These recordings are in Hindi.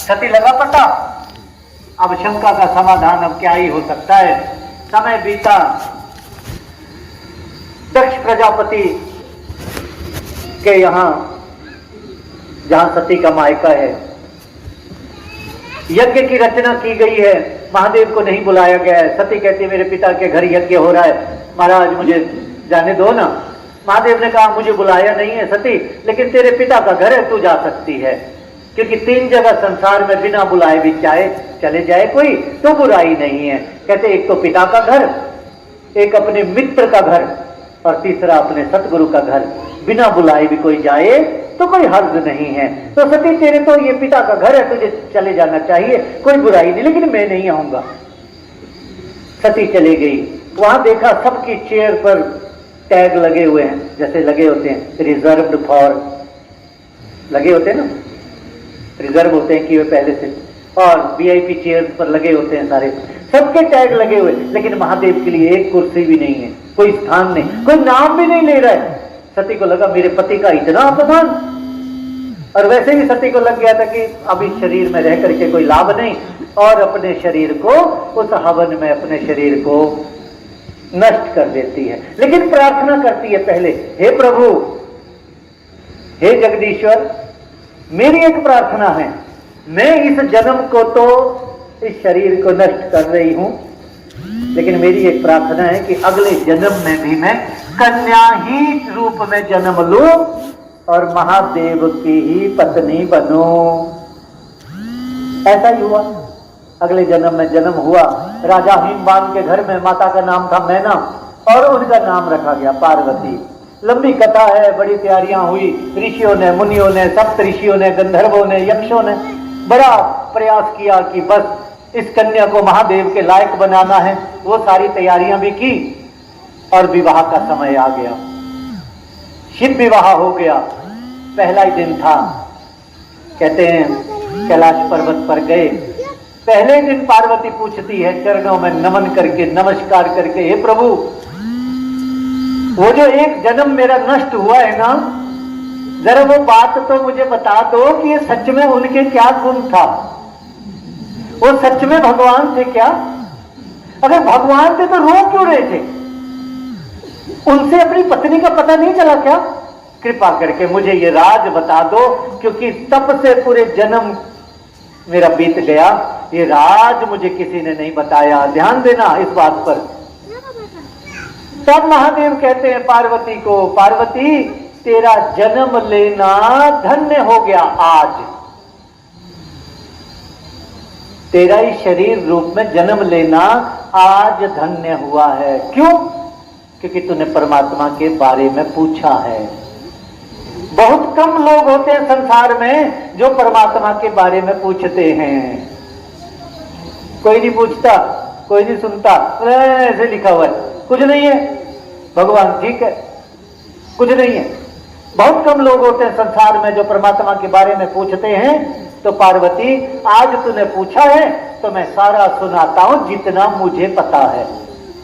सती लगा पता। अब शंका का समाधान अब क्या ही हो सकता है। समय बीता, दक्ष प्रजापति के यहाँ, जहां सती का मायका है, यज्ञ की रचना की गई है। महादेव को नहीं बुलाया गया है। सती कहती है मेरे पिता के घर यज्ञ हो रहा है, महाराज मुझे जाने दो ना। महादेव ने कहा मुझे बुलाया नहीं है सती, लेकिन तेरे पिता का घर है, तू जा सकती है। क्योंकि 3 जगह संसार में बिना बुलाए भी चाहे चले जाए कोई तो बुराई नहीं है। कहते एक तो पिता का घर, एक अपने मित्र का घर, और तीसरा अपने सतगुरु का घर। बिना बुलाए भी कोई जाए तो कोई हर्ज नहीं है। तो सती तेरे तो ये पिता का घर है, तुझे चले जाना चाहिए, कोई बुराई नहीं, लेकिन मैं नहीं आऊंगा। सती चली गई। वहां देखा सबकी चेयर पर टैग लगे हुए हैं, जैसे लगे होते हैं रिजर्व्ड फॉर, लगे होते हैं ना, रिजर्व होते हैं कि वे पहले से, और वीआईपी चेयर पर लगे होते हैं सारे, सबके टैग लगे हुए। लेकिन महादेव के लिए एक कुर्सी भी नहीं है, कोई स्थान नहीं, कोई नाम भी नहीं ले रहा है। सती को लगा मेरे पति का इतना अपमान, और वैसे ही सती को लग गया था कि अभी शरीर में रह करके कोई लाभ नहीं, और अपने शरीर को उस हवन में अपने शरीर को नष्ट कर देती है। लेकिन प्रार्थना करती है पहले, हे प्रभु, हे जगदीश्वर, मेरी एक प्रार्थना है, मैं इस जन्म को तो इस शरीर को नष्ट कर रही हूं, लेकिन मेरी एक प्रार्थना है कि अगले जन्म में भी मैं कन्या ही रूप में जन्म लूं और महादेव की ही पत्नी बनूं। ऐसा ही हुआ। अगले जन्म में जन्म हुआ। राजा हिमवान के घर में माता का नाम था मैना, और उनका नाम रखा गया पार्वती। लंबी कथा है, बड़ी तैयारियां हुई, ऋषियों ने, मुनियों ने, सप्त ऋषियों ने, गंधर्वों ने, यक्षों ने बड़ा प्रयास किया कि बस इस कन्या को महादेव के लायक बनाना है। वो सारी तैयारियां भी की, और विवाह का समय आ गया। शिव विवाह हो गया। पहला ही दिन था। कहते हैं कैलाश पर्वत पर गए, पहले दिन पार्वती पूछती है चरणों में नमन करके, नमस्कार करके, हे प्रभु, वो जो एक जन्म मेरा नष्ट हुआ है ना, जरा वो बात तो मुझे बता दो कि ये सच में उनके क्या गुण था, वो सच में भगवान थे क्या? अगर भगवान थे तो रो क्यों रहे थे? उनसे अपनी पत्नी का पता नहीं चला क्या? कृपा करके मुझे ये राज बता दो, क्योंकि तब से पूरे जन्म मेरा बीत गया, ये राज मुझे किसी ने नहीं बताया। ध्यान देना इस बात पर। तब महादेव कहते हैं पार्वती को, पार्वती तेरा जन्म लेना धन्य हो गया आज, तेरा ही शरीर रूप में जन्म लेना आज धन्य हुआ है। क्यों? क्योंकि तूने परमात्मा के बारे में पूछा है। बहुत कम लोग होते हैं संसार में जो परमात्मा के बारे में पूछते हैं। कोई नहीं पूछता, कोई नहीं सुनता, ऐसे लिखा हुआ है, कुछ नहीं है, भगवान ठीक है, कुछ नहीं है। बहुत कम लोग होते हैं संसार में जो परमात्मा के बारे में पूछते हैं। तो पार्वती आज तूने पूछा है तो मैं सारा सुनाता हूं जितना मुझे पता है।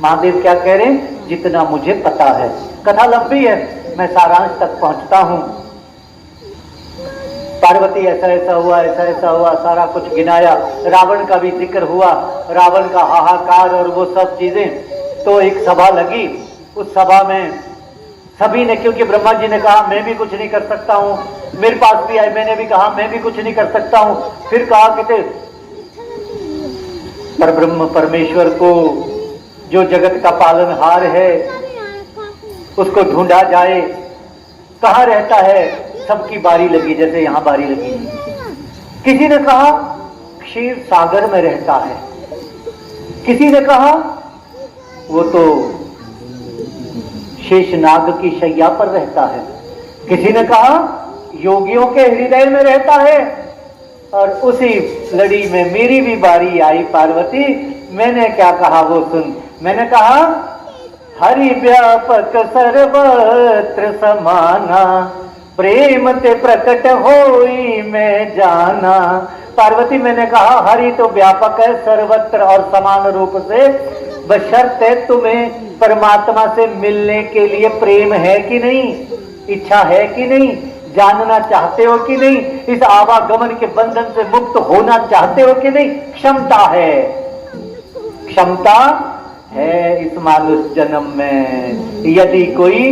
महादेव क्या कह रहे हैं? जितना मुझे पता है। कथा लंबी है, मैं सारांश तक पहुंचता हूं। पार्वती ऐसा ऐसा हुआ, ऐसा ऐसा हुआ, सारा कुछ गिनाया। रावण का भी जिक्र हुआ, रावण का हाहाकार और वो सब चीजें। तो एक सभा लगी, उस सभा में सभी ने, क्योंकि ब्रह्मा जी ने कहा मैं भी कुछ नहीं कर सकता हूं, मेरे पास भी आए, मैंने भी कहा मैं भी कुछ नहीं कर सकता हूं। फिर कहा कि पर ब्रह्म परमेश्वर को, जो जगत का पालनहार है, उसको ढूंढा जाए। कहाँ रहता है? सबकी बारी लगी, जैसे यहां बारी लगी। किसी ने कहा क्षीर सागर में रहता है, किसी ने कहा वो तो शेषनाग की शैया पर रहता है, किसी ने कहा योगियों के हृदय में रहता है। और उसी लड़ी में मेरी भी बारी आई। पार्वती मैंने क्या कहा वो सुन। मैंने कहा हरि व्यापक सर्वत्र समाना, प्रेम ते प्रकट होई मैं जाना। पार्वती मैंने कहा हरि तो व्यापक है सर्वत्र और समान रूप से, बशर्ते तुम्हें परमात्मा से मिलने के लिए प्रेम है कि नहीं, इच्छा है कि नहीं, जानना चाहते हो कि नहीं? इस आवागमन के बंधन से मुक्त होना चाहते हो कि नहीं? क्षमता है, क्षमता है इस मानुष जन्म में, यदि कोई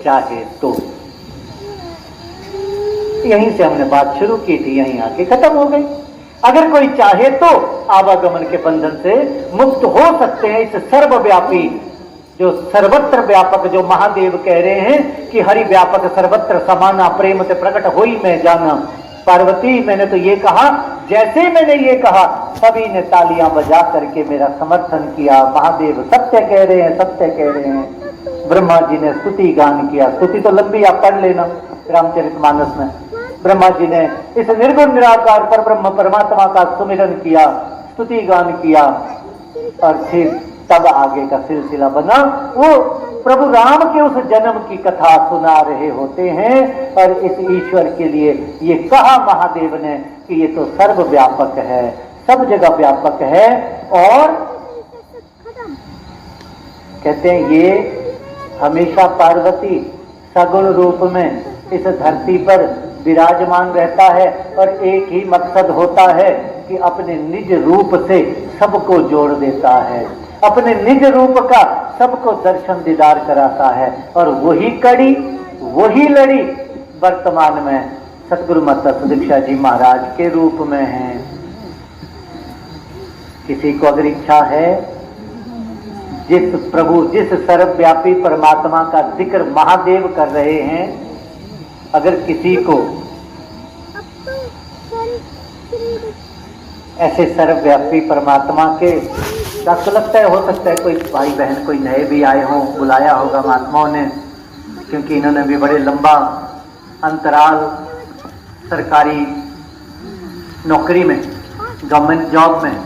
चाहे तो। यहीं से हमने बात शुरू की थी, यहीं आके खत्म हो गई। अगर कोई चाहे तो आवागमन के बंधन से मुक्त हो सकते हैं। इस सर्वव्यापी, जो सर्वत्र व्यापक, जो महादेव कह रहे हैं कि हरि व्यापक सर्वत्र समाना, प्रेम से प्रकट होई मैं जाना। पार्वती, मैंने तो ये कहा, जैसे मैंने ये कहा सभी ने तालियां बजा करके मेरा समर्थन किया। महादेव सत्य कह रहे हैं, सत्य कह रहे हैं। ब्रह्मा जी ने स्तुति गान किया। स्तुति तो लंबी, आप पढ़ लेना रामचरितमानस में। ब्रह्मा जी ने इस निर्गुण निराकार पर ब्रह्म परमात्मा का सुमिरन किया, स्तुति गान किया, और फिर तब आगे का सिलसिला बना। वो प्रभु राम के उस जन्म की कथा सुना रहे होते हैं, और इस ईश्वर के लिए ये कहा महादेव ने कि ये तो सर्वव्यापक है, सब जगह व्यापक है। और कहते हैं ये हमेशा पार्वती सगुण रूप में इस धरती पर विराजमान रहता है, और एक ही मकसद होता है कि अपने निज रूप से सबको जोड़ देता है, अपने निज रूप का सबको दर्शन दीदार कराता है। और वही कड़ी, वही लड़ी वर्तमान में सतगुरु माता सुदीक्षा जी महाराज के रूप में है। किसी को अगर इच्छा है, जिस प्रभु, जिस सर्वव्यापी परमात्मा का जिक्र महादेव कर रहे हैं, अगर किसी को ऐसे सर्वव्यापी परमात्मा के साथ लगता है, हो सकता है कोई भाई बहन, कोई नए भी आए हों, बुलाया होगा महात्माओं ने, क्योंकि इन्होंने भी बड़े लंबा अंतराल सरकारी नौकरी में, गवर्नमेंट जॉब में,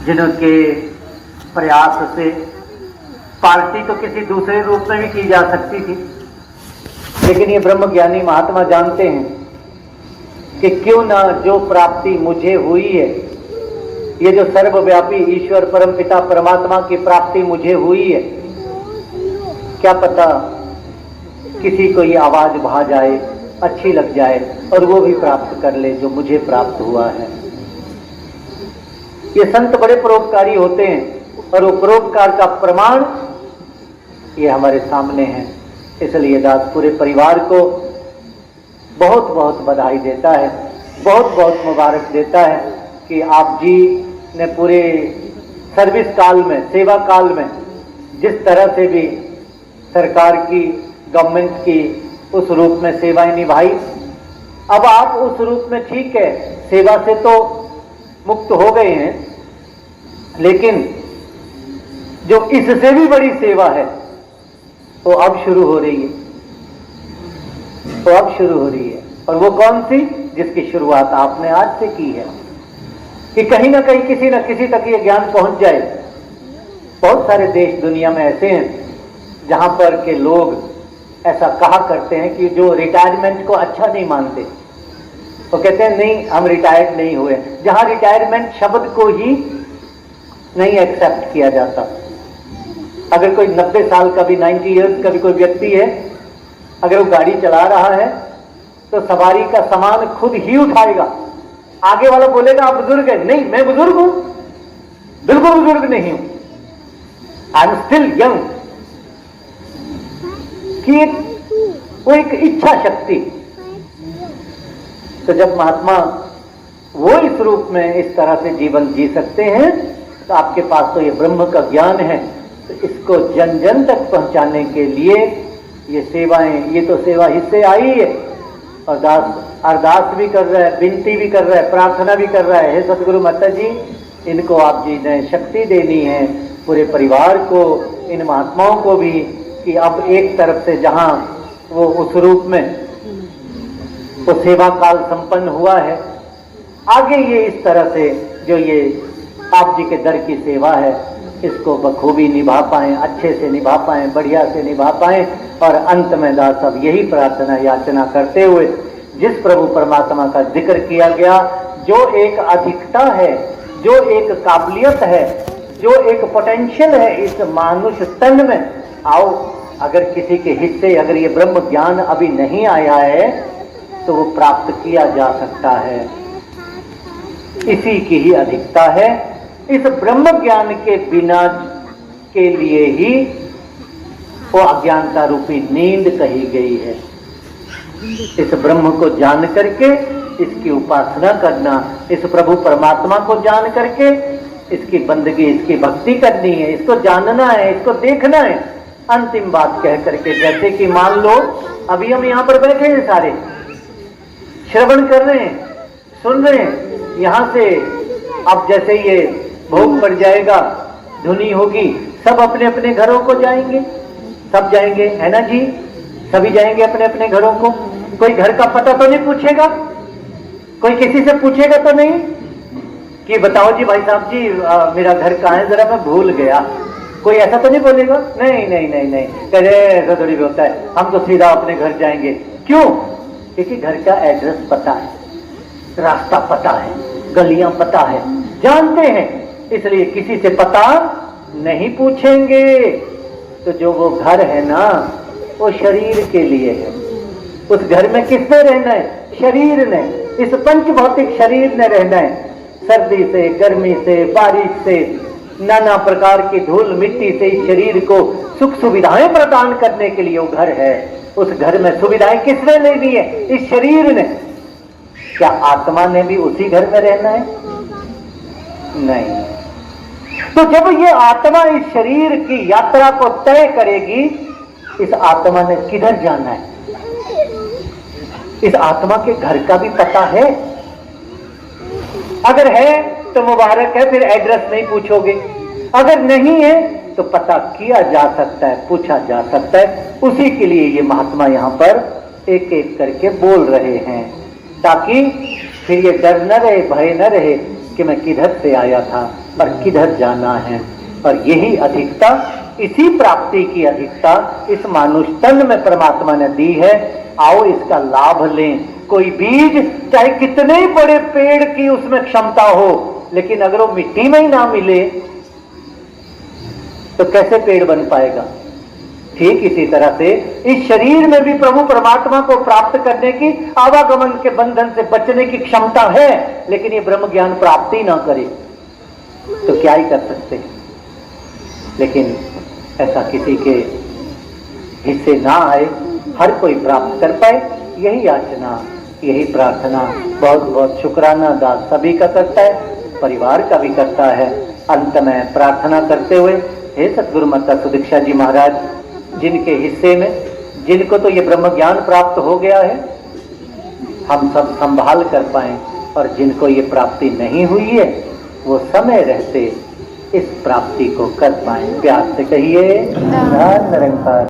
जिनके प्रयास से पार्टी तो किसी दूसरे रूप में भी की जा सकती थी, लेकिन ये ब्रह्मज्ञानी महात्मा जानते हैं कि क्यों ना जो प्राप्ति मुझे हुई है, ये जो सर्वव्यापी ईश्वर परमपिता परमात्मा की प्राप्ति मुझे हुई है, क्या पता किसी को ये आवाज भा जाए, अच्छी लग जाए, और वो भी प्राप्त कर ले जो मुझे प्राप्त हुआ है। ये संत बड़े परोपकारी होते हैं, और वो परोपकार का प्रमाण ये हमारे सामने है। इसलिए दास पूरे परिवार को बहुत बहुत बधाई देता है, बहुत बहुत मुबारक देता है कि आप जी ने पूरे सर्विस काल में, सेवा काल में जिस तरह से भी सरकार की, गवर्नमेंट की उस रूप में सेवाएं निभाई। अब आप उस रूप में, ठीक है, सेवा से तो मुक्त हो गए हैं, लेकिन जो इससे भी बड़ी सेवा है वो अब शुरू हो रही है, वो अब शुरू हो रही है। और वो कौन सी? जिसकी शुरुआत आपने आज से की है, कि कहीं ना कहीं किसी न किसी तक ये ज्ञान पहुंच जाए। बहुत सारे देश दुनिया में ऐसे हैं जहां पर के लोग ऐसा कहा करते हैं कि जो रिटायरमेंट को अच्छा नहीं मानते, वो कहते हैं नहीं, हम रिटायर्ड नहीं हुए। जहां रिटायरमेंट शब्द को ही नहीं एक्सेप्ट किया जाता। अगर कोई 90 साल का भी, 90 इयर्स का भी कोई व्यक्ति है, अगर वो गाड़ी चला रहा है तो सवारी का सामान खुद ही उठाएगा। आगे वाला बोलेगा आप बुजुर्ग है, नहीं मैं बुजुर्ग हूं, बिल्कुल बुजुर्ग नहीं हूं, आई एम स्टिल यंग। कि वो एक इच्छा शक्ति। तो जब महात्मा वो इस रूप में इस तरह से जीवन जी सकते हैं, तो आपके पास तो ये ब्रह्म का ज्ञान है, तो इसको जन जन तक पहुंचाने के लिए ये सेवाएं, ये तो सेवा हिस्से आई है। और दास अरदास भी कर रहा है, विनती भी कर रहा है, प्रार्थना भी कर रहा है, हे सतगुरु माता जी, इनको आप जी ने शक्ति देनी है, पूरे परिवार को, इन महात्माओं को भी, कि अब एक तरफ से जहां वो उस रूप में वो सेवा काल संपन्न हुआ है, आगे ये इस तरह से जो ये आप जी के दर की सेवा है, इसको बखूबी निभा पाएं, अच्छे से निभा पाएं, बढ़िया से निभा पाएं। और अंत में दास सब यही प्रार्थना याचना करते हुए, जिस प्रभु परमात्मा का जिक्र किया गया, जो एक अधिकता है, जो एक काबिलियत है, जो एक पोटेंशियल है इस मानुष तन में, आओ अगर किसी के हिस्से अगर ये ब्रह्म ज्ञान अभी नहीं आया है तो वो प्राप्त किया जा सकता है। इसी की ही अधिकता है। इस ब्रह्म ज्ञान के बिना के लिए ही वो अज्ञानता रूपी नींद कही गई है। इस ब्रह्म को जान करके इसकी उपासना करना, इस प्रभु परमात्मा को जान करके इसकी बंदगी, इसकी भक्ति करनी है, इसको जानना है, इसको देखना है। अंतिम बात कह करके, जैसे कि मान लो अभी हम यहाँ पर बैठे हैं, सारे श्रवण कर रहे हैं, सुन रहे हैं, यहाँ से अब जैसे ये भोग पड़ जाएगा, धुनी होगी, सब अपने अपने घरों को जाएंगे, सब जाएंगे, है ना जी, सभी जाएंगे अपने अपने घरों को। कोई घर का पता तो नहीं पूछेगा, कोई किसी से पूछेगा तो नहीं कि बताओ जी भाई साहब जी मेरा घर कहाँ है, जरा मैं भूल गया। कोई ऐसा तो नहीं बोलेगा, नहीं नहीं नहीं नहीं, कह रहे ऐसा थोड़ी भी होता है, हम तो सीधा अपने घर जाएंगे। क्यों? क्योंकि घर का एड्रेस पता है, रास्ता पता है, गलियां पता है, जानते हैं, इसलिए किसी से पता नहीं पूछेंगे। तो जो वो घर है ना, वो शरीर के लिए है। उस घर में किसने रहना है? शरीर ने, इस पंच भौतिक शरीर ने रहना है। सर्दी से, गर्मी से, बारिश से, नाना प्रकार की धूल मिट्टी से इस शरीर को सुख सुविधाएं प्रदान करने के लिए वो घर है। उस घर में सुविधाएं किसने लेनी है? इस शरीर ने। क्या आत्मा ने भी उसी घर में रहना है? नहीं। तो जब ये आत्मा इस शरीर की यात्रा को तय करेगी, इस आत्मा ने किधर जाना है? इस आत्मा के घर का भी पता है? अगर है तो मुबारक है, फिर एड्रेस नहीं पूछोगे। अगर नहीं है तो पता किया जा सकता है, पूछा जा सकता है। उसी के लिए ये महात्मा यहाँ पर एक एक करके बोल रहे हैं, ताकि फिर ये डर न रहे, भय न रहे कि मैं किधर से आया था और किधर जाना है। और यही अधिकता, इसी प्राप्ति की अधिकता इस मानुष तन में परमात्मा ने दी है। आओ इसका लाभ लें। कोई बीज चाहे कितने बड़े पेड़ की उसमें क्षमता हो, लेकिन अगर वो मिट्टी में ही ना मिले तो कैसे पेड़ बन पाएगा? ठीक इसी तरह से इस शरीर में भी प्रभु परमात्मा को प्राप्त करने की, आवागमन के बंधन से बचने की क्षमता है, लेकिन ये ब्रह्म ज्ञान प्राप्ति ना करे तो क्या ही कर सकते हैं। लेकिन ऐसा किसी के हिस्से ना आए, हर कोई प्राप्त कर पाए, यही याचना, यही प्रार्थना। बहुत बहुत शुक्राना दास सभी का करता है, परिवार का भी करता है। अंत में प्रार्थना करते हुए, हे सद्गुरु माता सुदीक्षा जी महाराज, जिनके हिस्से में, जिनको तो ये ब्रह्म ज्ञान प्राप्त हो गया है, हम सब संभाल कर पाए, और जिनको ये प्राप्ति नहीं हुई है वो समय रहते इस प्राप्ति को कर पाए। प्यार से कहिए निरंकार।